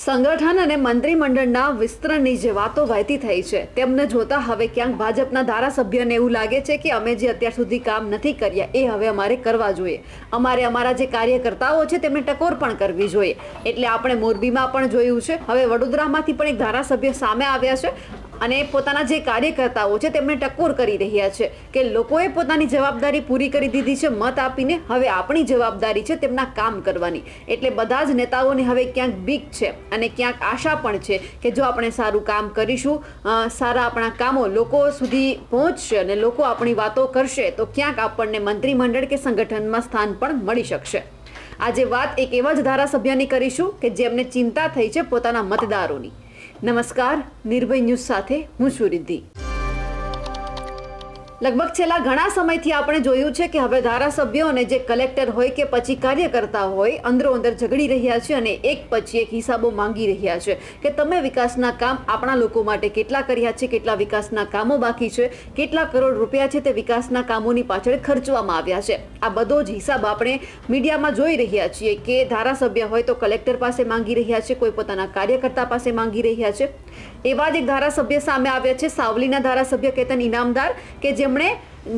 સંગઠન અને મંત્રીમંડળના વિસ્તરણની જે વાતો વહેતી થઈ છે તેમને જોતા હવે ક્યાંક ભાજપના ધારાસભ્યને એવું લાગે છે કે અમે જે અત્યાર સુધી કામ નથી કર્યા એ હવે અમારે કરવા જોઈએ, અમારે અમારા જે કાર્યકર્તાઓ છે તેમને ટકોર પણ કરવી જોઈએ। એટલે આપણે મોરબીમાં પણ જોયું છે, હવે વડોદરામાંથી પણ એક ધારાસભ્ય સામે આવ્યા છે અને પોતાના જે કાર્યકર્તાઓ છે તેમને ટકોર કરી રહ્યા છે કે લોકોએ પોતાની જવાબદારી પૂરી કરી દીધી છે મત આપીને, હવે આપણી જવાબદારી છે તેમના કામ કરવાની। એટલે બધા જ નેતાઓને હવે ક્યાંક બીક છે અને ક્યાંક આશા પણ છે કે જો આપણે સારું કામ કરીશું, સારા આપણા કામો લોકો સુધી પહોંચશે અને લોકો આપણી વાતો કરશે તો ક્યાંક આપણને મંત્રીમંડળ કે સંગઠનમાં સ્થાન પણ મળી શકશે। આજે વાત એક એવા જ ધારાસભ્યની કરીશું કે જેમને ચિંતા થઈ છે પોતાના મતદારોની। નમસ્કાર, નિર્ભય ન્યૂઝ સાથે હું છું રિદ્ધિ। લગભગ છેલ્લા ઘણા સમયથી આપણે જોયું છે કે હવે ધારાસભ્યો અને જે કલેક્ટર હોય કે પછી કાર્યકર્તા હોય અંદરો અંદર ઝઘડી રહ્યા છે અને એક પછી એક હિસાબો માંગી રહ્યા છે કે તમે વિકાસના કામ આપણા લોકો માટે કેટલા કર્યા છે, કેટલા વિકાસના કામો બાકી છે, કેટલા કરોડ રૂપિયા છે તે વિકાસના કામોની પાછળ ખર્ચવામાં આવ્યા છે। આ બધો જ હિસાબ આપણે મીડિયામાં જોઈ રહ્યા છીએ કે ધારાસભ્ય હોય તો કલેક્ટર પાસે માંગી રહ્યા છે, કોઈ પોતાના કાર્યકર્તા પાસે માંગી રહ્યા છે। એવા જ એક ધારાસભ્ય સામે આવ્યા છે, સાવલીના ધારાસભ્ય કેતન ઇનામદાર, કે જેમણે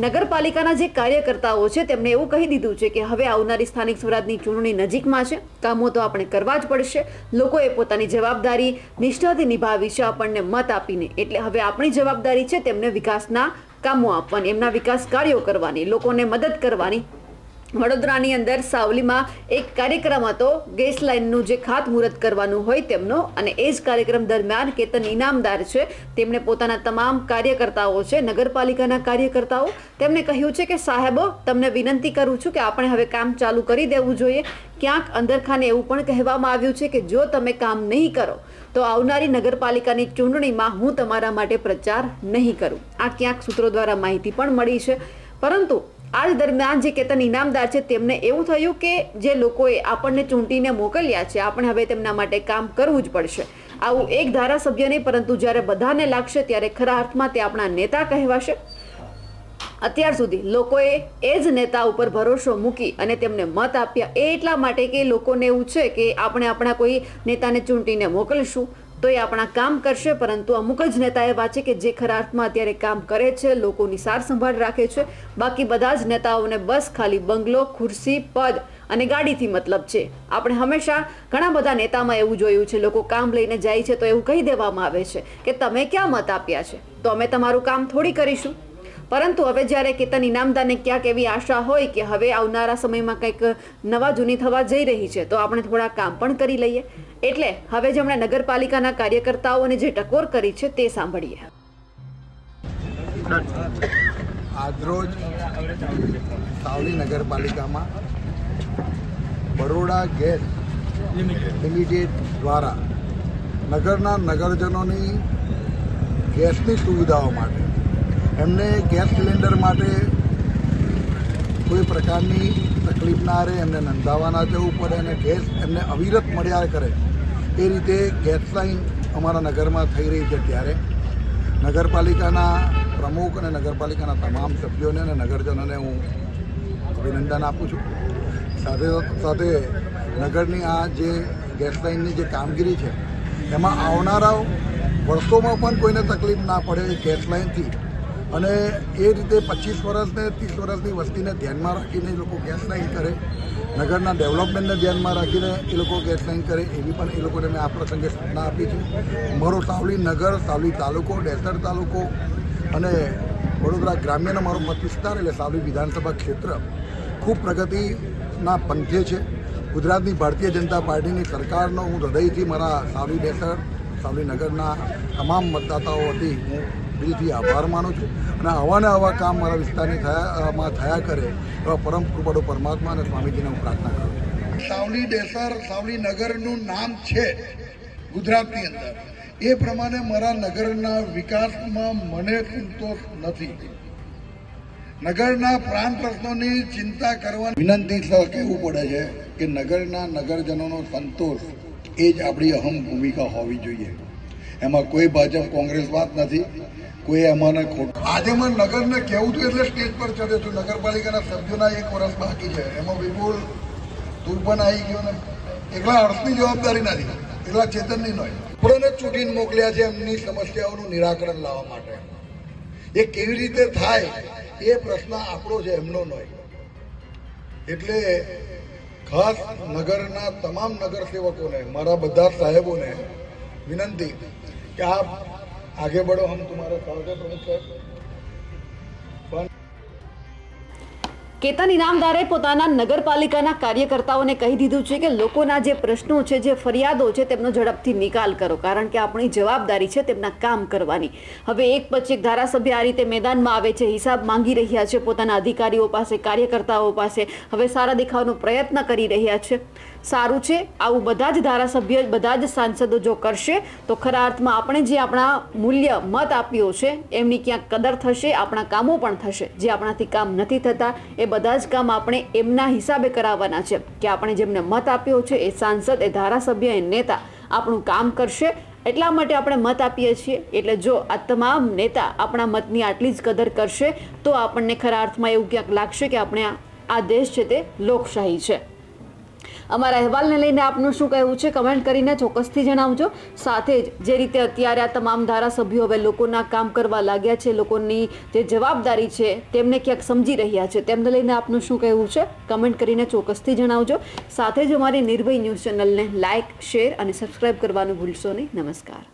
નગરપાલિકાના જે કાર્યકર્તાઓ છે તેમને એવું કહી દીધું છે કે હવે આવનારી સ્થાનિક સ્વરાજની ચૂંટણી નજીકમાં છે, કામો તો આપણે કરવા જ પડશે, લોકોએ પોતાની જવાબદારી નિષ્ઠાથી નિભાવી છે આપણને મત આપીને, એટલે હવે આપણી જવાબદારી છે તેમને વિકાસના કામો આપવાની, એમના વિકાસ કાર્યો કરવાની, લોકોને મદદ કરવાની। વડોદરાની અંદર સાવલીમાં એક કાર્યક્રમ હતો, ગેસ લાઇનનું જે ખાતમુહૂર્ત કરવાનું હોય તેમનો, અને એ જ કાર્યક્રમ દરમિયાન કેતન ઇનામદાર છે તેમણે પોતાના તમામ કાર્યકર્તાઓ છે, નગરપાલિકાના કાર્યકર્તાઓ, તેમને કહ્યું છે કે સાહેબો તમને વિનંતી કરું છું કે આપણે હવે કામ ચાલુ કરી દેવું જોઈએ। ક્યાંક અંદરખાને એવું પણ કહેવામાં આવ્યું છે કે જો તમે કામ નહીં કરો તો આવનારી નગરપાલિકાની ચૂંટણીમાં હું તમારા માટે પ્રચાર નહીં કરું। આ ક્યાંક સૂત્રો દ્વારા માહિતી પણ મળી છે, પરંતુ આજ દરમિયાન જે કેતન ઇનામદાર છે તેમને એવું થયું કે જે લોકોએ આપણને ચૂંટીને મોકલ્યા છે આપણે હવે તેમના માટે કામ કરવું જ પડશે। આવું એક ધારાસભ્ય નહીં, પરંતુ જ્યારે બધાને લાગશે ત્યારે ખરા અર્થમાં તે આપણા નેતા કહેવાશે। અત્યાર સુધી લોકોએ એ જ નેતા ઉપર ભરોસો મૂકી અને તેમને મત આપ્યા, એ એટલા માટે કે લોકોને એવું છે કે આપણે આપણા કોઈ નેતાને ચૂંટીને મોકલશું તો એ આપણા કામ કરશે, પરંતુ અમુક જ નેતા એવા છે કે જે ખરા અર્થમાં અત્યારે કામ કરે છે, લોકોની સાર સંભાળ રાખે છે, બાકી બધા જ નેતાઓને બસ ખાલી બંગલો, ખુરશી, પદ અને ગાડીથી મતલબ છે। આપણે હંમેશા ઘણા બધા નેતામાં એવું જોયું છે, લોકો કામ લઈને જાય છે તો એવું કહી દેવામાં આવે છે કે તમે ક્યાં મત આપ્યા છે તો અમે તમારું કામ થોડી કરીશું। પરંતુ હવે જ્યારે કેતન ઇનામદારને ક્યાંક એવી આશા હોય કે હવે આવનારા સમયમાં કંઈક નવા જૂની થવા જઈ રહી છે તો આપણે થોડા કામ પણ કરી લઈએ, એટલે હવે જેમણે નગરપાલિકાના કાર્યકર્તાઓને જે ટકોર કરી છે તે સાંભળીએ। આજરોજ સાવલી નગરપાલિકામાં બરોડા ગેસ લિમિટેડ દ્વારા નગરના નગરજનોની ગેસની સુવિધાઓ માટે એમને ગેસ સિલિન્ડર માટે કોઈ પ્રકારની તકલીફ ના રહે, એમને નોંધાવા ના જવું પડે અને ગેસ એમને અવિરત મળ્યા કરે એ રીતે ગેસ લાઈન અમારા નગરમાં થઈ રહી છે। ત્યારે નગરપાલિકાના પ્રમુખ અને નગરપાલિકાના તમામ સભ્યોને અને નગરજનોને હું અભિનંદન આપું છું। સાથે સાથે નગરની આ જે ગેસ લાઈનની જે કામગીરી છે એમાં આવનારા વર્ષોમાં પણ કોઈને તકલીફ ના પડે ગેસ લાઈનથી, અને એ રીતે 25 વર્ષ ને 30 વર્ષની વસ્તીને ધ્યાનમાં રાખીને એ લોકો ગેસ લાઈન કરે, નગરના ડેવલપમેન્ટને ધ્યાનમાં રાખીને એ લોકો ગેસ લાઈન કરે, એવી પણ એ લોકોને મેં આ પ્રસંગે સૂચના આપી છે। મારો સાવલી નગર, સાવલી તાલુકો, ડેસર તાલુકો અને વડોદરા ગ્રામ્યનો મારો મત વિસ્તાર એટલે સાવલી વિધાનસભા ક્ષેત્ર ખૂબ પ્રગતિના પંથે છે। ગુજરાતની ભારતીય જનતા પાર્ટીની સરકારનો હું હૃદયથી મારા સાવલી ડેસર, સાવલી નગરના તમામ મતદાતાઓ વતી હું દિલથી આભાર માનું છું, અને આવા ને આવા કામ મારા વિસ્તારની થયા કરે એવા પરમ કૃપાળુ પરમાત્મા અને સ્વામીજીને હું પ્રાર્થના કરું છું। સાવલી ડેસર, સાવલી નગરનું નામ છે ગુજરાતની અંદર, એ પ્રમાણે મારા નગરના વિકાસમાં મને સંતોષ નથી। નગરના પ્રાણ પ્રશ્નોની ચિંતા કરવાની વિનંતી કહેવું પડે છે કે નગરના નગરજનોનો સંતોષ એ જ આપણી અહમ ભૂમિકા હોવી જોઈએ। એમાં કોઈ ભાજપ કોંગ્રેસ વાત નથી, કોઈ એમાં ખોટું। આજે મને નગરને કહેવું હતું એટલે સ્ટેજ પર ચડ્યો છું। નગરપાલિકાના સભ્યોના 1 વર્ષ બાકી છે, એમાં વિપુલ તું પણ આવી ગયો ને, એકલા અર્થની જવાબદારી નથી, પેલા ચેતનની નો આપણને ચૂંટીને મોકલ્યા છે એમની સમસ્યાઓનું નિરાકરણ લાવવા માટે. એ કેવી રીતે થાય એ પ્રશ્ન આપણો છે, એમનો નહીં. એટલે ખાસ નગરના તમામ નગરસેવકોને, મારા બધા સાહેબોને વિનંતી કે આપ આગે બઢો, હમ તમારા સાથ હૈ પ્રમુખ સાહેબ. કેતન ઇનામદારે પોતાના નગરપાલિકાના કાર્યકર્તાઓને કહી દીધું છે કે લોકોના જે પ્રશ્નો છે, જે ફરિયાદો છે, તેમનો ઝડપથી નિકાલ કરો, કારણ કે આપણી જવાબદારી છે તેમના કામ કરવાની. હવે એક પછી એક ધારાસભ્ય આ રીતે મેદાનમાં આવે છે, હિસાબ માંગી રહ્યા છે પોતાના અધિકારીઓ પાસે, કાર્યકર્તાઓ પાસે, હવે સારા દેખાવાનો પ્રયત્ન કરી રહ્યા છે. સારું છે, આવું બધા જ ધારાસભ્ય, બધા જ સાંસદો જો કરશે તો ખરા અર્થમાં આપણે જે આપણા મૂલ્ય મત આપ્યો છે એમની ક્યાંક કદર થશે, આપણા કામો પણ થશે. જે આપણાથી કામ નથી થતા એ બધા જ કામ આપણે એમના હિસાબે કરાવવાના છે કે આપણે જેમને મત આપ્યો છે એ સાંસદ, એ ધારાસભ્ય, એ નેતા આપણું કામ કરશે. એટલા માટે આપણે મત આપીએ છીએ. એટલે જો આ તમામ નેતા આપણા મતની આટલી જ કદર કરશે તો આપણને ખરા અર્થમાં એવું ક્યાંક લાગશે કે આપણે આ દેશ છે તે લોકશાહી છે. અમારા અહેવાલને લઈને આપનું શું કહેવું છે કમેન્ટ કરીને ચોક્કસથી જણાવજો. સાથે જ જે રીતે અત્યારે આ તમામ ધારાસભ્યો હવે લોકોના કામ કરવા લાગ્યા છે, લોકોની જે જવાબદારી છે તેમને ક્યાંક સમજી રહ્યા છે, તેમને લઈને આપનું શું કહેવું છે કમેન્ટ કરીને ચોક્કસથી જણાવજો. સાથે જ અમારી નિર્ભય ન્યૂઝ ચેનલને લાઇક, શેર અને સબસ્ક્રાઇબ કરવાનું ભૂલશો નહીં. નમસ્કાર.